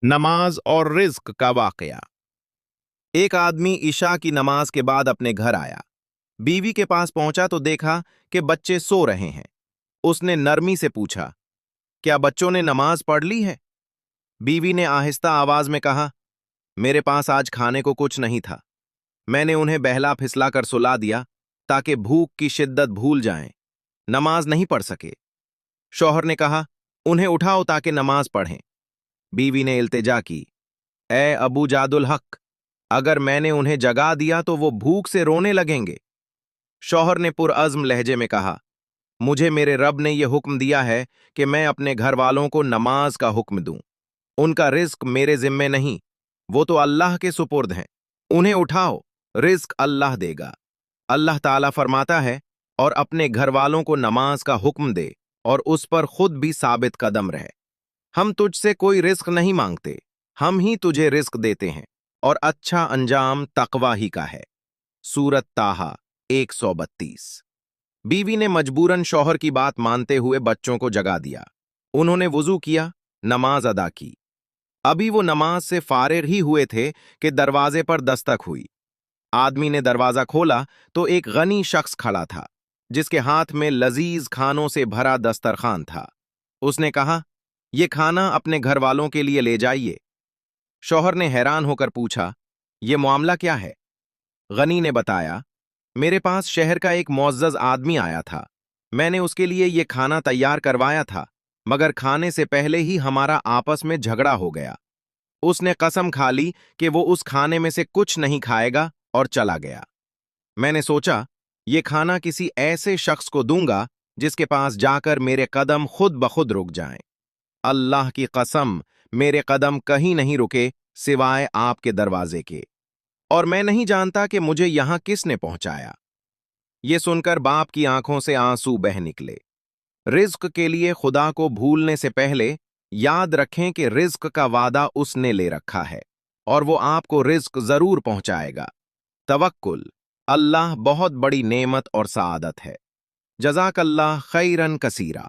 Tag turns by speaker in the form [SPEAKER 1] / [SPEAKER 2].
[SPEAKER 1] नमाज और रिज्क का वाकया। एक आदमी इशा की नमाज के बाद अपने घर आया। बीवी के पास पहुंचा तो देखा कि बच्चे सो रहे हैं। उसने नरमी से पूछा, क्या बच्चों ने नमाज पढ़ ली है? बीवी ने आहिस्ता आवाज में कहा, मेरे पास आज खाने को कुछ नहीं था। मैंने उन्हें बहला फिसला कर सुला दिया ताकि भूख की शिद्दत भूल जाएं, नमाज नहीं पढ़ सके। शौहर ने कहा, उन्हें उठाओ ताकि नमाज पढ़ें। बीवी ने इल्तिजा की, ए अबू जादुल हक, अगर मैंने उन्हें जगा दिया तो वो भूख से रोने लगेंगे। शौहर ने पुरअज़्म लहजे में कहा, मुझे मेरे रब ने यह हुक्म दिया है कि मैं अपने घर वालों को नमाज का हुक्म दूं। उनका रिज्क मेरे जिम्मे नहीं, वो तो अल्लाह के सुपुर्द हैं। उन्हें उठाओ, रिज्क अल्लाह देगा। अल्लाह ताला फरमाता है, और अपने घर वालों को नमाज का हुक्म दे और उस पर खुद भी साबित कदम रहे। हम तुझसे कोई रिस्क नहीं मांगते, हम ही तुझे रिस्क देते हैं, और अच्छा अंजाम तकवा ही का है। सूरत ताहा 132। बीवी ने मजबूरन शौहर की बात मानते हुए बच्चों को जगा दिया। उन्होंने वुजू किया, नमाज अदा की। अभी वो नमाज से फारिग ही हुए थे कि दरवाजे पर दस्तक हुई। आदमी ने दरवाजा खोला तो एक गनी शख्स खड़ा था, जिसके हाथ में लजीज खानों से भरा दस्तरखान था। उसने कहा, ये खाना अपने घर वालों के लिए ले जाइए। शौहर ने हैरान होकर पूछा, ये मामला क्या है? गनी ने बताया, मेरे पास शहर का एक मुअज़्ज़ज़ आदमी आया था। मैंने उसके लिए ये खाना तैयार करवाया था, मगर खाने से पहले ही हमारा आपस में झगड़ा हो गया। उसने कसम खा ली कि वो उस खाने में से कुछ नहीं खाएगा और चला गया। मैंने सोचा, ये खाना किसी ऐसे शख्स को दूंगा जिसके पास जाकर मेरे कदम खुद ब खुद रुक जाएं। अल्लाह की कसम, मेरे कदम कहीं नहीं रुके सिवाय आपके दरवाजे के, और मैं नहीं जानता कि मुझे यहां किसने पहुंचाया। ये सुनकर बाप की आंखों से आंसू बह निकले। रिज्क के लिए खुदा को भूलने से पहले याद रखें कि रिज्क का वादा उसने ले रखा है और वो आपको रिज्क जरूर पहुंचाएगा। तवक्कुल, अल्लाह बहुत बड़ी नेमत और सआदत है। जज़ाकल्लाह खैरन कसीरा।